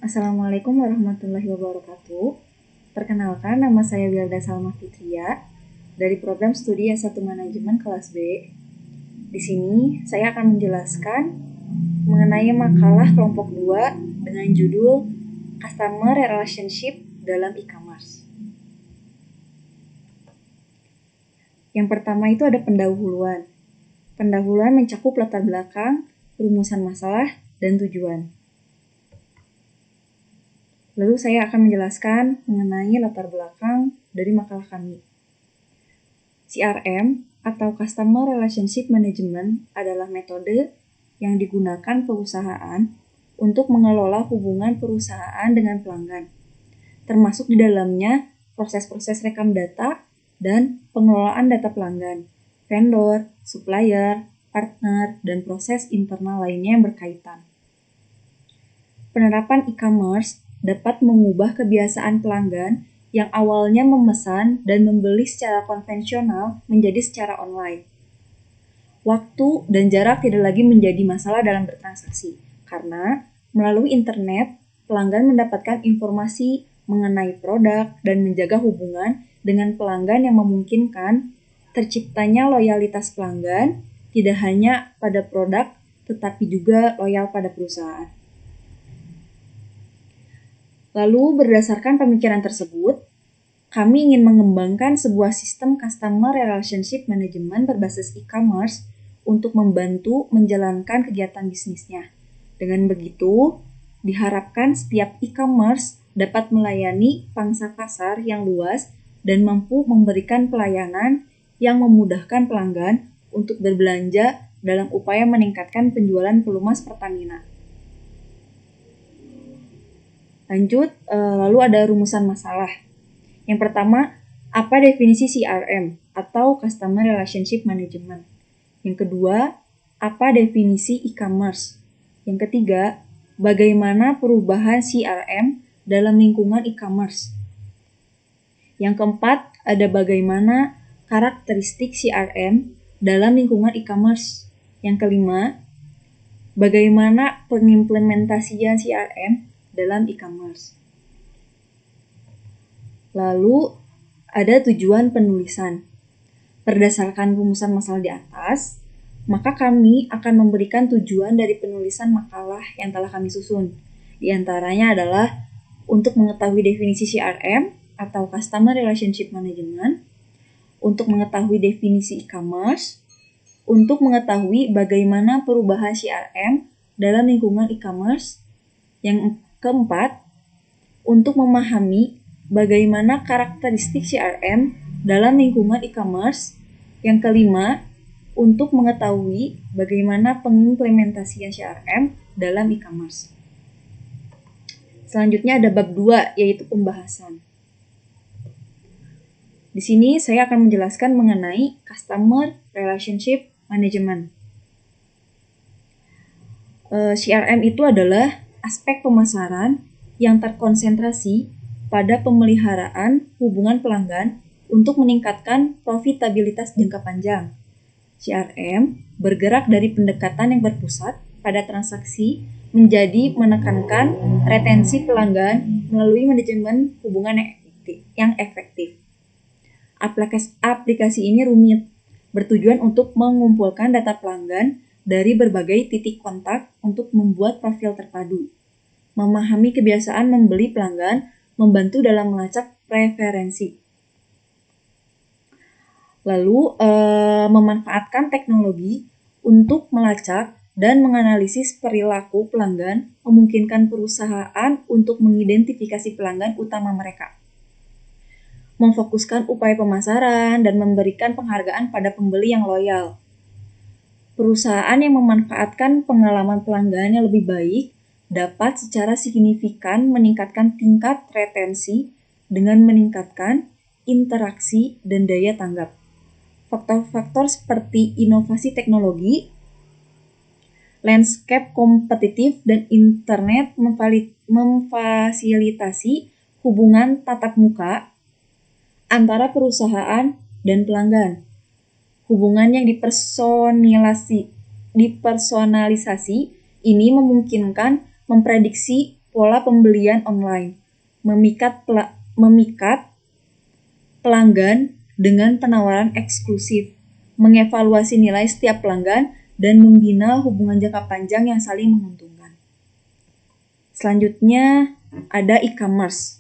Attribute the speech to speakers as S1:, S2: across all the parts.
S1: Assalamualaikum warahmatullahi wabarakatuh. Perkenalkan, nama saya Wilda Salma Fitria dari program studi S1 Manajemen kelas B. Di sini saya akan menjelaskan mengenai makalah kelompok 2 dengan judul Customer Relationship dalam e-commerce. Yang pertama itu ada pendahuluan. Pendahuluan mencakup latar belakang, rumusan masalah, dan tujuan. Lalu saya akan menjelaskan mengenai latar belakang dari makalah kami. CRM atau Customer Relationship Management adalah metode yang digunakan perusahaan untuk mengelola hubungan perusahaan dengan pelanggan, termasuk di dalamnya proses-proses rekam data dan pengelolaan data pelanggan, vendor, supplier, partner, dan proses internal lainnya yang berkaitan. Penerapan e-commerce dapat mengubah kebiasaan pelanggan yang awalnya memesan dan membeli secara konvensional menjadi secara online. Waktu dan jarak tidak lagi menjadi masalah dalam bertransaksi, karena melalui internet, pelanggan mendapatkan informasi mengenai produk dan menjaga hubungan dengan pelanggan yang memungkinkan terciptanya loyalitas pelanggan tidak hanya pada produk, tetapi juga loyal pada perusahaan. Lalu berdasarkan pemikiran tersebut, kami ingin mengembangkan sebuah sistem Customer Relationship Management berbasis e-commerce untuk membantu menjalankan kegiatan bisnisnya. Dengan begitu, diharapkan setiap e-commerce dapat melayani pangsa pasar yang luas dan mampu memberikan pelayanan yang memudahkan pelanggan untuk berbelanja dalam upaya meningkatkan penjualan pelumas Pertamina. Lanjut, lalu ada rumusan masalah. Yang pertama, apa definisi CRM atau Customer Relationship Management? Yang kedua, apa definisi e-commerce? Yang ketiga, bagaimana perubahan CRM dalam lingkungan e-commerce? Yang keempat, ada bagaimana karakteristik CRM dalam lingkungan e-commerce? Yang kelima, bagaimana pengimplementasian CRM dalam e-commerce. Lalu, ada tujuan penulisan. Berdasarkan rumusan masalah di atas, maka kami akan memberikan tujuan dari penulisan makalah yang telah kami susun. Di antaranya adalah untuk mengetahui definisi CRM atau Customer Relationship Management, untuk mengetahui definisi e-commerce, untuk mengetahui bagaimana perubahan CRM dalam lingkungan e-commerce. Yang keempat, untuk memahami bagaimana karakteristik CRM dalam lingkungan e-commerce. Yang kelima, untuk mengetahui bagaimana pengimplementasian CRM dalam e-commerce. Selanjutnya ada bab 2, yaitu pembahasan. Di sini saya akan menjelaskan mengenai Customer Relationship Management. CRM itu adalah aspek pemasaran yang terkonsentrasi pada pemeliharaan hubungan pelanggan untuk meningkatkan profitabilitas jangka panjang. CRM bergerak dari pendekatan yang berpusat pada transaksi menjadi menekankan retensi pelanggan melalui manajemen hubungan yang efektif. Aplikasi ini rumit, bertujuan untuk mengumpulkan data pelanggan dari berbagai titik kontak untuk membuat profil terpadu. Memahami kebiasaan membeli pelanggan membantu dalam melacak preferensi. Lalu, memanfaatkan teknologi untuk melacak dan menganalisis perilaku pelanggan memungkinkan perusahaan untuk mengidentifikasi pelanggan utama mereka. Memfokuskan upaya pemasaran dan memberikan penghargaan pada pembeli yang loyal. Perusahaan yang memanfaatkan pengalaman pelanggan yang lebih baik dapat secara signifikan meningkatkan tingkat retensi dengan meningkatkan interaksi dan daya tanggap. Faktor-faktor seperti inovasi teknologi, landscape kompetitif, dan internet memfasilitasi hubungan tatap muka antara perusahaan dan pelanggan. Hubungan yang dipersonalisasi ini memungkinkan memprediksi pola pembelian online, memikat pelanggan dengan penawaran eksklusif, mengevaluasi nilai setiap pelanggan, dan membina hubungan jangka panjang yang saling menguntungkan. Selanjutnya ada e-commerce.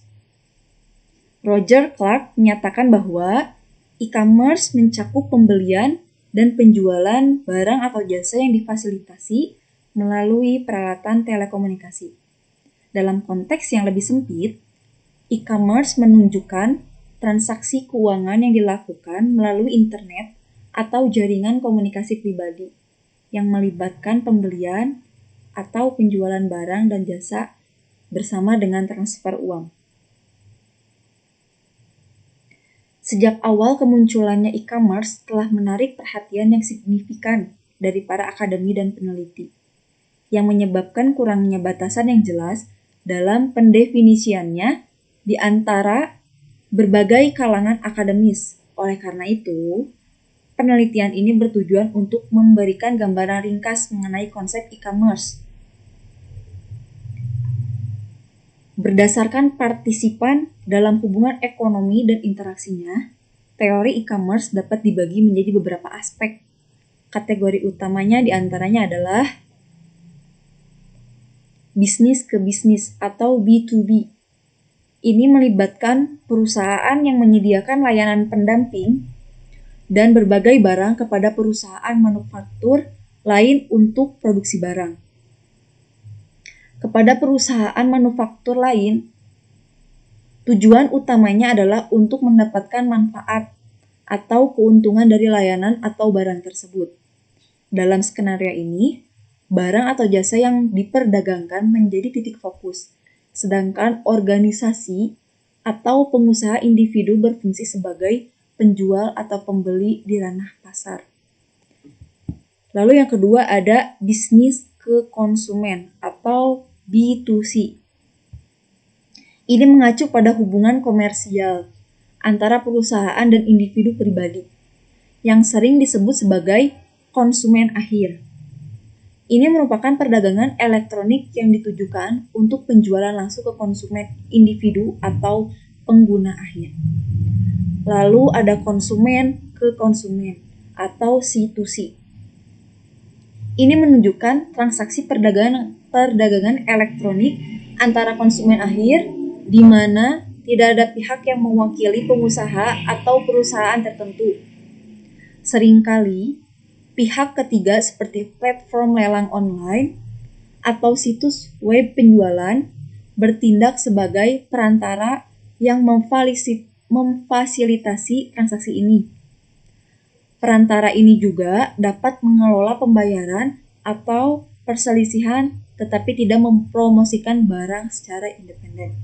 S1: Roger Clark menyatakan bahwa e-commerce mencakup pembelian dan penjualan barang atau jasa yang difasilitasi melalui peralatan telekomunikasi. Dalam konteks yang lebih sempit, e-commerce menunjukkan transaksi keuangan yang dilakukan melalui internet atau jaringan komunikasi pribadi yang melibatkan pembelian atau penjualan barang dan jasa bersama dengan transfer uang. Sejak awal kemunculannya e-commerce telah menarik perhatian yang signifikan dari para akademi dan peneliti, yang menyebabkan kurangnya batasan yang jelas dalam pendefinisiannya di antara berbagai kalangan akademis. Oleh karena itu, penelitian ini bertujuan untuk memberikan gambaran ringkas mengenai konsep e-commerce. Berdasarkan partisipan dalam hubungan ekonomi dan interaksinya, teori e-commerce dapat dibagi menjadi beberapa aspek. Kategori utamanya diantaranya adalah bisnis ke bisnis atau B2B. Ini melibatkan perusahaan yang menyediakan layanan pendamping dan berbagai barang kepada perusahaan manufaktur lain untuk produksi barang. Kepada perusahaan manufaktur lain, tujuan utamanya adalah untuk mendapatkan manfaat atau keuntungan dari layanan atau barang tersebut. Dalam skenario ini, barang atau jasa yang diperdagangkan menjadi titik fokus, sedangkan organisasi atau pengusaha individu berfungsi sebagai penjual atau pembeli di ranah pasar. Lalu yang kedua ada bisnis ke konsumen atau B2C. Ini mengacu pada hubungan komersial antara perusahaan dan individu pribadi yang sering disebut sebagai konsumen akhir. Ini merupakan perdagangan elektronik yang ditujukan untuk penjualan langsung ke konsumen individu atau pengguna akhir. Lalu ada konsumen ke konsumen atau C2C. Ini menunjukkan transaksi perdagangan elektronik antara konsumen akhir di mana tidak ada pihak yang mewakili pengusaha atau perusahaan tertentu. Seringkali, pihak ketiga seperti platform lelang online atau situs web penjualan bertindak sebagai perantara yang memfasilitasi transaksi ini. Perantara ini juga dapat mengelola pembayaran atau perselisihan tetapi tidak mempromosikan barang secara independen.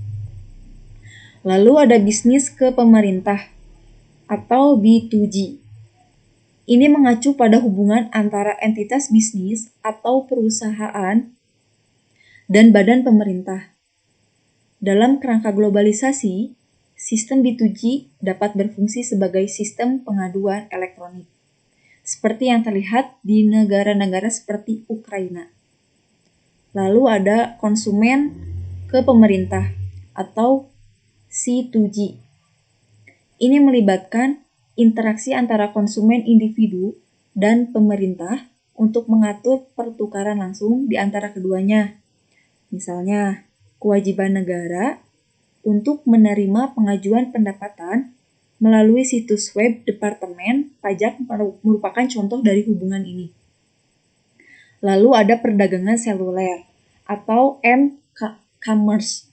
S1: Lalu ada bisnis ke pemerintah atau B2G. Ini mengacu pada hubungan antara entitas bisnis atau perusahaan dan badan pemerintah. Dalam kerangka globalisasi, sistem B2G dapat berfungsi sebagai sistem pengaduan elektronik, seperti yang terlihat di negara-negara seperti Ukraina. Lalu ada konsumen ke pemerintah atau C2G. Ini melibatkan interaksi antara konsumen individu dan pemerintah untuk mengatur pertukaran langsung di antara keduanya. Misalnya, kewajiban negara untuk menerima pengajuan pendapatan melalui situs web Departemen Pajak merupakan contoh dari hubungan ini. Lalu ada perdagangan seluler atau m-commerce.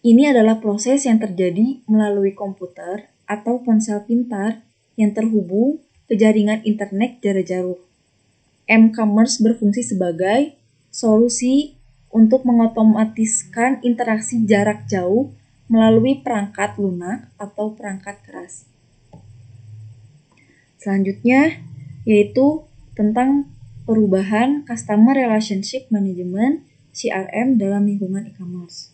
S1: Ini adalah proses yang terjadi melalui komputer atau ponsel pintar yang terhubung ke jaringan internet jarak jauh. M-commerce berfungsi sebagai solusi untuk mengotomatiskan interaksi jarak jauh melalui perangkat lunak atau perangkat keras. Selanjutnya yaitu tentang perubahan Customer Relationship Management (CRM) dalam lingkungan e-commerce.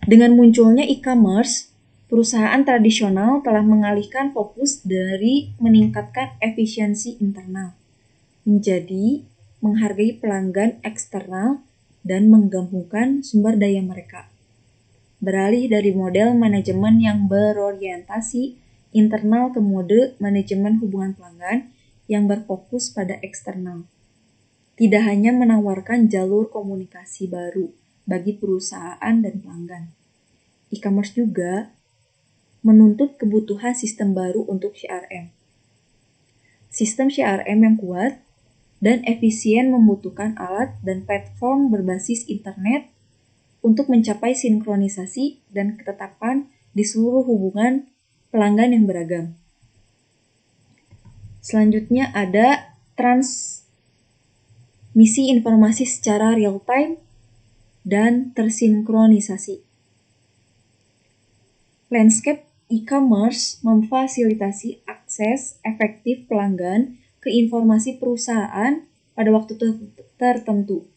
S1: Dengan munculnya e-commerce, perusahaan tradisional telah mengalihkan fokus dari meningkatkan efisiensi internal menjadi menghargai pelanggan eksternal dan menggabungkan sumber daya mereka. Beralih dari model manajemen yang berorientasi internal ke mode manajemen hubungan pelanggan yang berfokus pada eksternal. Tidak hanya menawarkan jalur komunikasi baru bagi perusahaan dan pelanggan. E-commerce juga menuntut kebutuhan sistem baru untuk CRM. Sistem CRM yang kuat dan efisien membutuhkan alat dan platform berbasis internet untuk mencapai sinkronisasi dan ketetapan di seluruh hubungan pelanggan yang beragam. Selanjutnya ada transmisi informasi secara real-time dan tersinkronisasi. Landscape e-commerce memfasilitasi akses efektif pelanggan ke informasi perusahaan pada waktu tertentu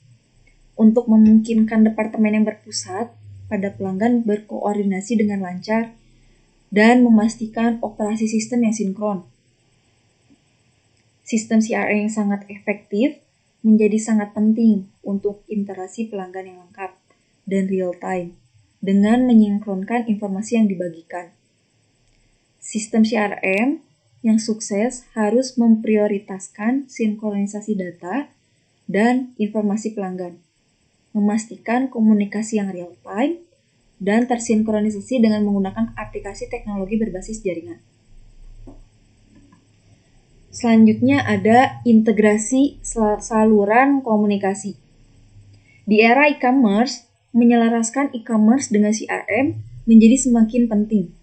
S1: untuk memungkinkan departemen yang berpusat pada pelanggan berkoordinasi dengan lancar dan memastikan operasi sistem yang sinkron. Sistem CRM yang sangat efektif menjadi sangat penting untuk interaksi pelanggan yang lengkap dan real-time dengan menyinkronkan informasi yang dibagikan. Sistem CRM yang sukses harus memprioritaskan sinkronisasi data dan informasi pelanggan, memastikan komunikasi yang real-time, dan tersinkronisasi dengan menggunakan aplikasi teknologi berbasis jaringan. Selanjutnya ada integrasi saluran komunikasi. Di era e-commerce, menyelaraskan e-commerce dengan CRM menjadi semakin penting.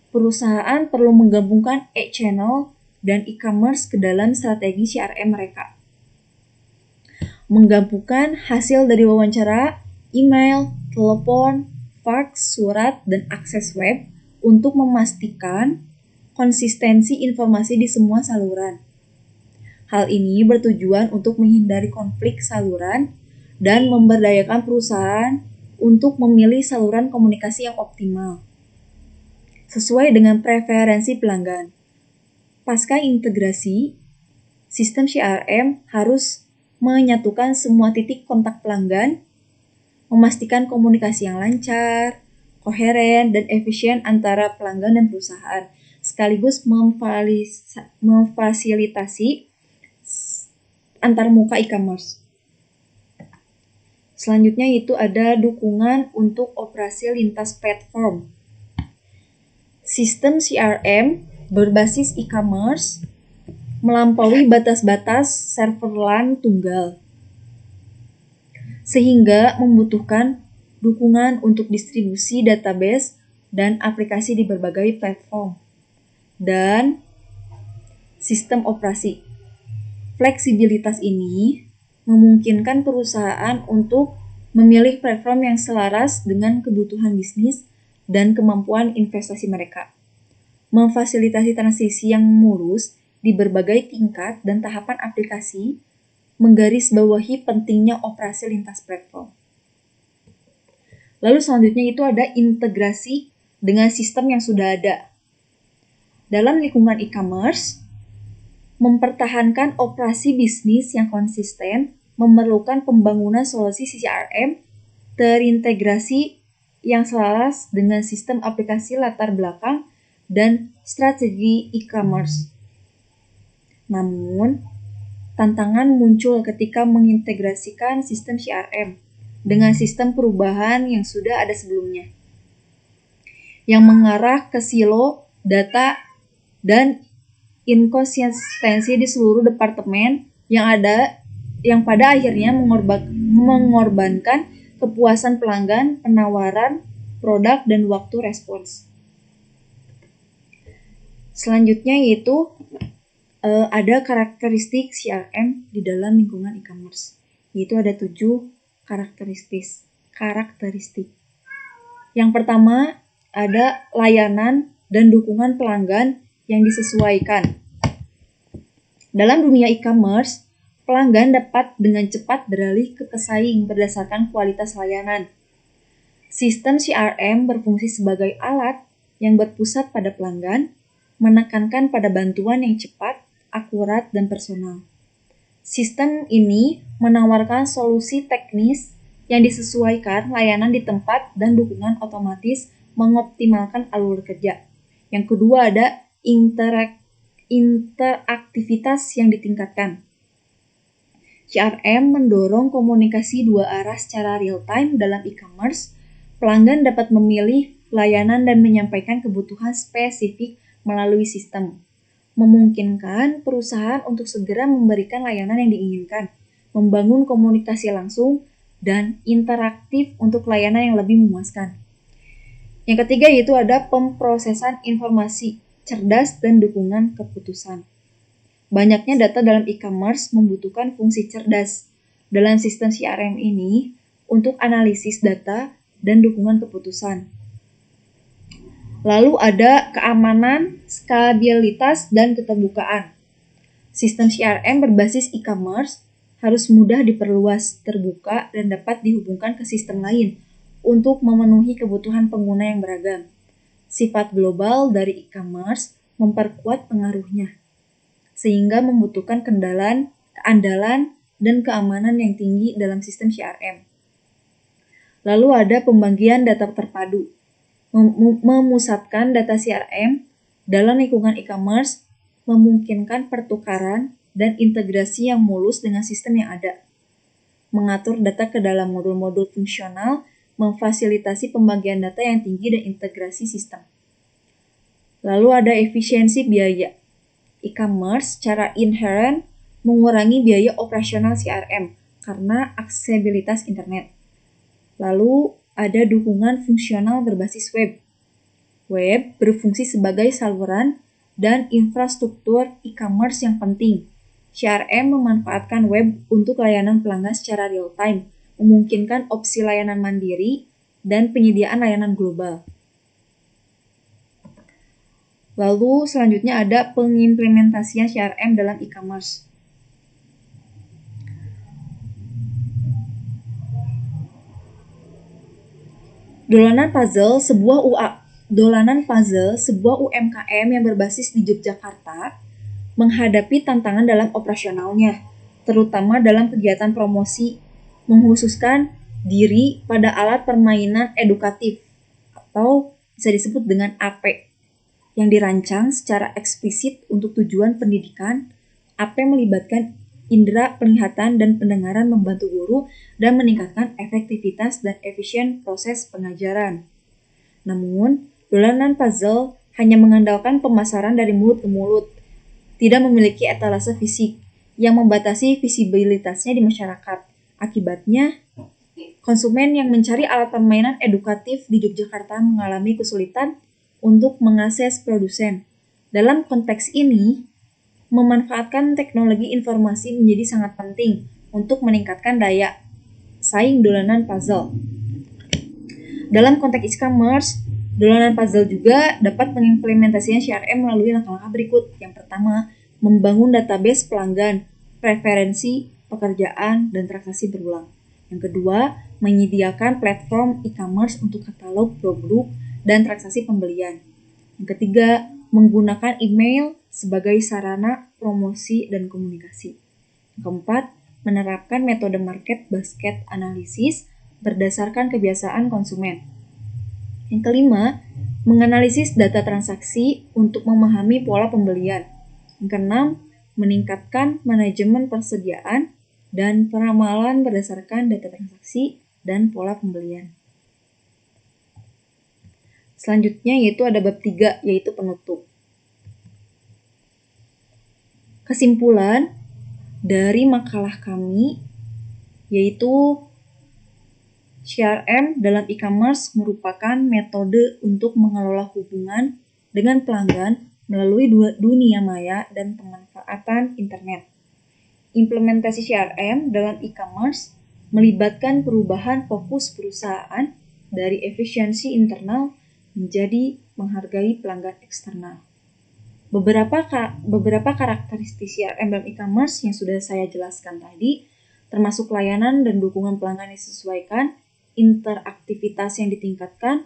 S1: Perusahaan perlu menggabungkan e-channel dan e-commerce ke dalam strategi CRM mereka. Menggabungkan hasil dari wawancara, email, telepon, fax, surat, dan akses web untuk memastikan konsistensi informasi di semua saluran. Hal ini bertujuan untuk menghindari konflik saluran dan memberdayakan perusahaan untuk memilih saluran komunikasi yang optimal sesuai dengan preferensi pelanggan. Pasca integrasi, sistem CRM harus menyatukan semua titik kontak pelanggan, memastikan komunikasi yang lancar, koheren, dan efisien antara pelanggan dan perusahaan, sekaligus memfasilitasi antarmuka e-commerce. Selanjutnya itu ada dukungan untuk operasi lintas platform. Sistem CRM berbasis e-commerce melampaui batas-batas server LAN tunggal, sehingga membutuhkan dukungan untuk distribusi database dan aplikasi di berbagai platform, dan sistem operasi. Fleksibilitas ini memungkinkan perusahaan untuk memilih platform yang selaras dengan kebutuhan bisnis dan kemampuan investasi mereka, memfasilitasi transisi yang mulus di berbagai tingkat dan tahapan aplikasi, menggarisbawahi pentingnya operasi lintas platform. Lalu selanjutnya itu ada integrasi dengan sistem yang sudah ada. Dalam lingkungan e-commerce, mempertahankan operasi bisnis yang konsisten memerlukan pembangunan solusi CRM terintegrasi yang selaras dengan sistem aplikasi latar belakang dan strategi e-commerce. Namun, tantangan muncul ketika mengintegrasikan sistem CRM dengan sistem perubahan yang sudah ada sebelumnya, yang mengarah ke silo data dan inkonsistensi di seluruh departemen yang pada akhirnya mengorbankan kepuasan pelanggan, penawaran, produk, dan waktu respons. Selanjutnya yaitu ada karakteristik CRM di dalam lingkungan e-commerce. Yaitu ada 7 karakteristik. Yang pertama ada layanan dan dukungan pelanggan yang disesuaikan. Dalam dunia e-commerce, pelanggan dapat dengan cepat beralih ke pesaing berdasarkan kualitas layanan. Sistem CRM berfungsi sebagai alat yang berpusat pada pelanggan, menekankan pada bantuan yang cepat, akurat, dan personal. Sistem ini menawarkan solusi teknis yang disesuaikan layanan di tempat dan dukungan otomatis mengoptimalkan alur kerja. Yang kedua ada interaktivitas yang ditingkatkan. CRM mendorong komunikasi dua arah secara real-time dalam e-commerce. Pelanggan dapat memilih layanan dan menyampaikan kebutuhan spesifik melalui sistem, memungkinkan perusahaan untuk segera memberikan layanan yang diinginkan, membangun komunikasi langsung, dan interaktif untuk layanan yang lebih memuaskan. Yang ketiga yaitu ada pemrosesan informasi cerdas dan dukungan keputusan. Banyaknya data dalam e-commerce membutuhkan fungsi cerdas dalam sistem CRM ini untuk analisis data dan dukungan keputusan. Lalu ada keamanan, skalabilitas, dan keterbukaan. Sistem CRM berbasis e-commerce harus mudah diperluas, terbuka, dan dapat dihubungkan ke sistem lain untuk memenuhi kebutuhan pengguna yang beragam. Sifat global dari e-commerce memperkuat pengaruhnya, sehingga membutuhkan keandalan, dan keamanan yang tinggi dalam sistem CRM. Lalu ada pembagian data terpadu. Memusatkan data CRM dalam lingkungan e-commerce memungkinkan pertukaran dan integrasi yang mulus dengan sistem yang ada. Mengatur data ke dalam modul-modul fungsional memfasilitasi pembagian data yang tinggi dan integrasi sistem. Lalu ada efisiensi biaya. E-commerce secara inherent mengurangi biaya operasional CRM karena aksesibilitas internet. Lalu ada dukungan fungsional berbasis web. Web berfungsi sebagai saluran dan infrastruktur e-commerce yang penting. CRM memanfaatkan web untuk layanan pelanggan secara real-time, memungkinkan opsi layanan mandiri dan penyediaan layanan global. Lalu selanjutnya ada pengimplementasian CRM dalam e-commerce. Dolanan puzzle sebuah UMKM yang berbasis di Yogyakarta menghadapi tantangan dalam operasionalnya, terutama dalam kegiatan promosi, menghususkan diri pada alat permainan edukatif atau bisa disebut dengan AP yang dirancang secara eksplisit untuk tujuan pendidikan. AP melibatkan indera penglihatan dan pendengaran membantu guru dan meningkatkan efektivitas dan efisien proses pengajaran. Namun, dolanan puzzle hanya mengandalkan pemasaran dari mulut ke mulut, tidak memiliki etalase fisik yang membatasi visibilitasnya di masyarakat. Akibatnya, konsumen yang mencari alat permainan edukatif di Yogyakarta mengalami kesulitan untuk mengakses produsen. Dalam konteks ini, memanfaatkan teknologi informasi menjadi sangat penting untuk meningkatkan daya saing dolanan puzzle. Dalam konteks e-commerce, dolanan puzzle juga dapat mengimplementasikan CRM melalui langkah-langkah berikut. Yang pertama, membangun database pelanggan, preferensi, pekerjaan, dan transaksi berulang. Yang kedua, menyediakan platform e-commerce untuk katalog produk dan transaksi pembelian. Yang ketiga, menggunakan email sebagai sarana promosi dan komunikasi. Yang keempat, menerapkan metode market basket analisis berdasarkan kebiasaan konsumen. Yang kelima, menganalisis data transaksi untuk memahami pola pembelian. Yang keenam, meningkatkan manajemen persediaan dan peramalan berdasarkan data transaksi dan pola pembelian. Selanjutnya yaitu ada bab 3, yaitu penutup. Kesimpulan dari makalah kami yaitu CRM dalam e-commerce merupakan metode untuk mengelola hubungan dengan pelanggan melalui dunia maya dan pemanfaatan internet. Implementasi CRM dalam e-commerce melibatkan perubahan fokus perusahaan dari efisiensi internal menjadi menghargai pelanggan eksternal. Beberapa karakteristik CRM dalam e-commerce yang sudah saya jelaskan tadi, termasuk layanan dan dukungan pelanggan yang disesuaikan, interaktivitas yang ditingkatkan,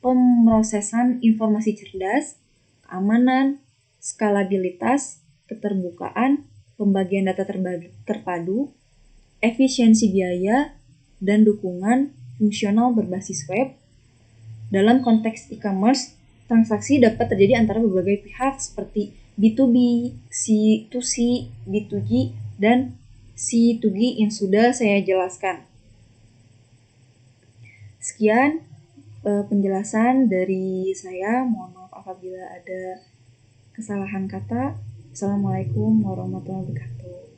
S1: pemrosesan informasi cerdas, keamanan, skalabilitas, keterbukaan, pembagian data terpadu, efisiensi biaya, dan dukungan fungsional berbasis web. Dalam konteks e-commerce, transaksi dapat terjadi antara berbagai pihak seperti B2B, C2C, B2G, dan C2G yang sudah saya jelaskan. Sekian penjelasan dari saya. Mohon maaf apabila ada kesalahan kata. Assalamualaikum warahmatullahi wabarakatuh.